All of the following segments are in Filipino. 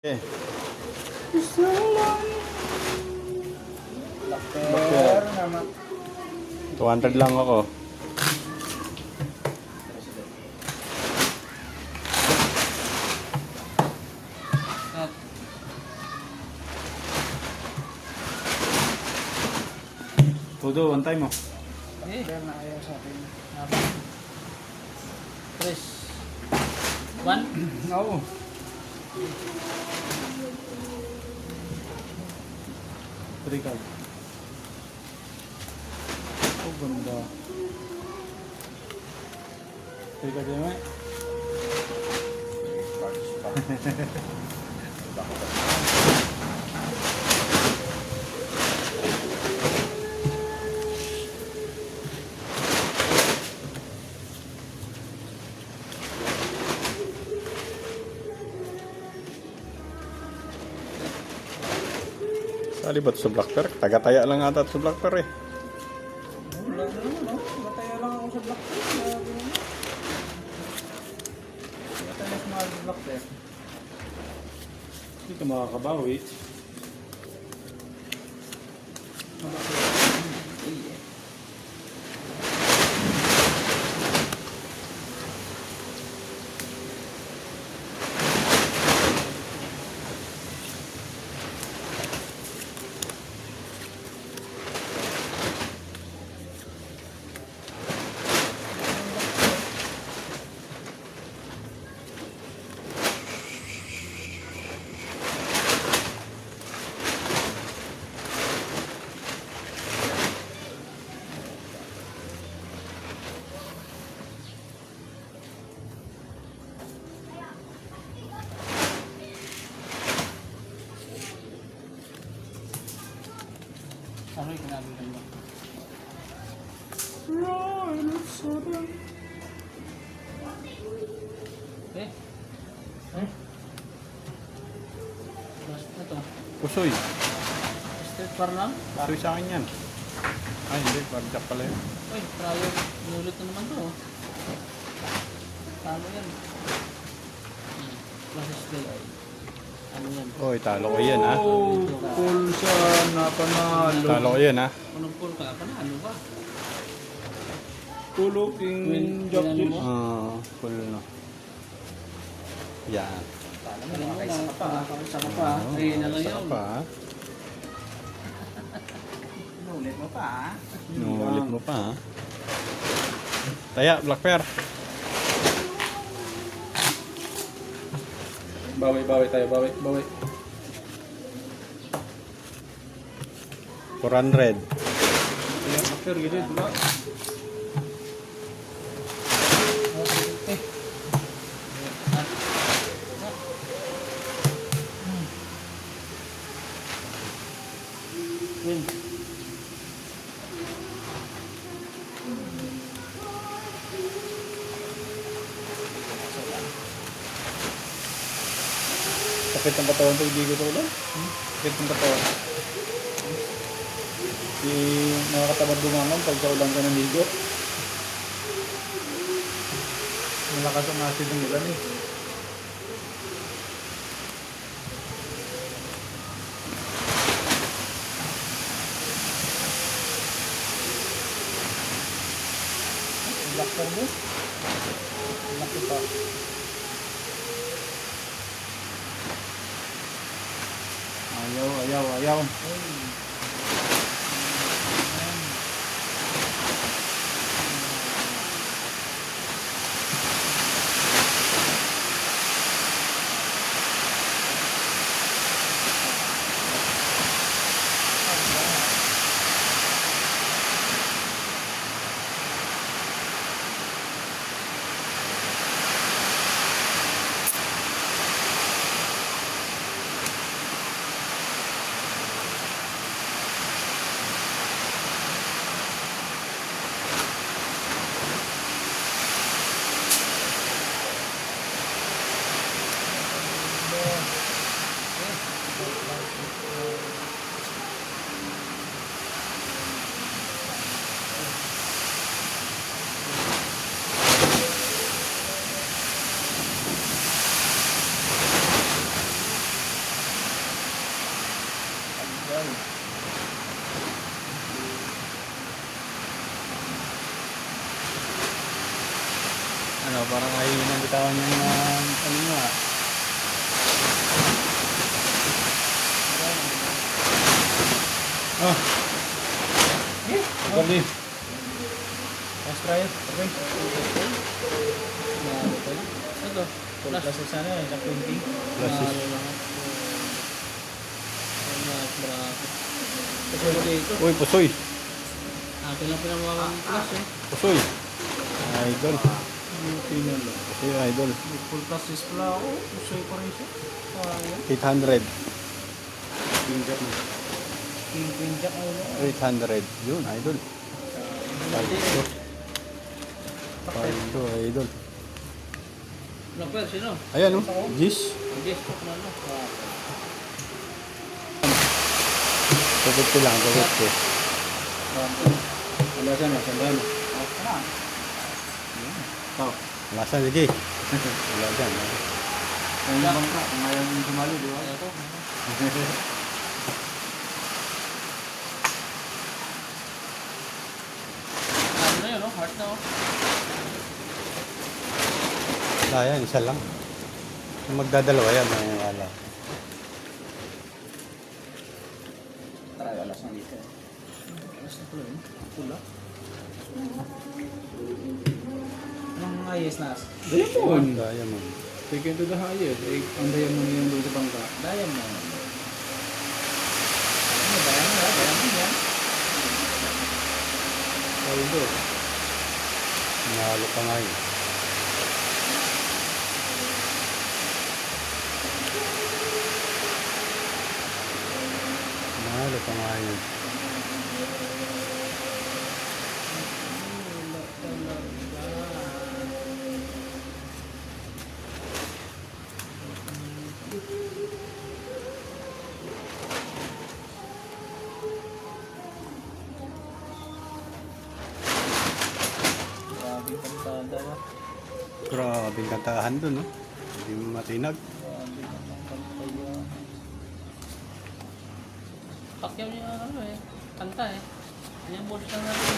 Eh, Bakter naman. 200 lang ako. Todo, one time mo. Bakter na ayaw sa akin. Chris. One? Oo. Trikal. Oh, ganda. Trikal din mo eh. Sali ba ito sa Black Bear? Taga-taya lang ata ito sa Black Bear eh. Wala na naman, no? Mataya lang ako sa Bakter. Mataya sa mga Bakter. Hindi ka makakabawi. Ano yung kinabigyan mo? Eh? Eh? Basta ito. Pusoy. Straight par lang? Pusoy sa akin yan. Ay, hindi. Barjak pala yun. Uy, prayo. Inulit na naman to. Oh. Talo yan. Process day. Ano yan? Oy, talo ko yan ha. Oh, Pulsa na panalo. Talo ko yan ha. Anong pull ka? Panalo ka? Tuluking job yun. full no. Yan. Talo mo, nakakaisa ka pa. Nakakaisa ka pa. Ayun na lang Saka yun. pa ha. Inulit mo pa ha? Nulit mo pa ha. Taya, Black Bear. Bawi tayo, bawi. 400. Kaya Bakter gitu itu lah. Sakit ng katawan to, hindi ko ito ulan. Sakit ng katawan. Di nakakatamad bumangon pag sa ulan ka ng ligo. Malakas ang acid ng ulan eh. Bakter mo? Laki pa. Ayaw. tayo. Ano, parang ay nang bitawan niya ng ano nga. Oh, Eh, gabi. let's try it. Okay. Ito. Plus sana yun, sa 20. Plus Kasi dito. Uy, pusoy. Akin lang pinamawang plus eh. Pusoy. Idol. Tingnan lang. Pusoy, idol. Full plus is pala ako. Usoy pa rin siya. Sayang. 800. King jack ako na. 800. Yun, idol. Paldo. Paldo, idol. Napel, sino? Ayan, oh. Gis. Hindi, stop na no. Tukot ko lang, tukot ko. Wala siya na, sandal. Stop. Lasa, sige. Wala dyan. Ayun bang ka? Kung ayaw yung sumali, di ba? Ito. Ano na yun, no? Heart na, oh. Wala yan, isa lang. Kung magdadalawa yan, wala. Tara, alas na dito. Alas na pula, eh. Pula. Anong ayos na? Diamond. Diamond. Taken to the highest. Eh, ang diamond na yung doon sa bangka. Diamond. Ano, diamond ha? Diamond yan. Paldo. Nalo pa nga yun. Nalo pa nga yun. Grabe kantada na. Grabe ang kantahan dun, no? Hindi mo matinag. Grabe naman kantaya. Pakyaw niya ano eh. Kanta eh. Yung boss lang natin.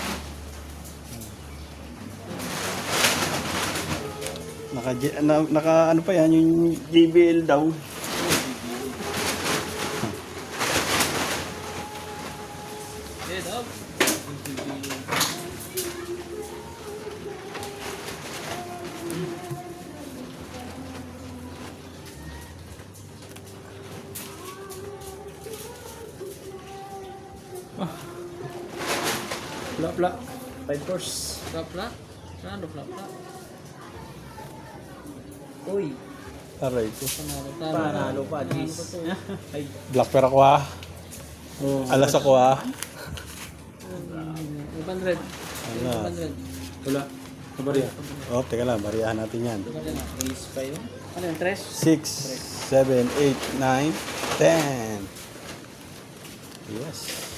Naka ano pa yan, yung JBL daw. Head up. Pla-pla. 5 course. Plap-plap. Ano plap-plap? Uy. Aray ko. Panalo pa, Gis. Ay. Black pair ako ha. Oh. Alas ako ha. 500. Alas. 500. Wala. Kabarya. Oh, teka lang, bariyahan natin yan. Ace pa yun. Ano yung tres? 6, 7, 8, 9, 10. Yes.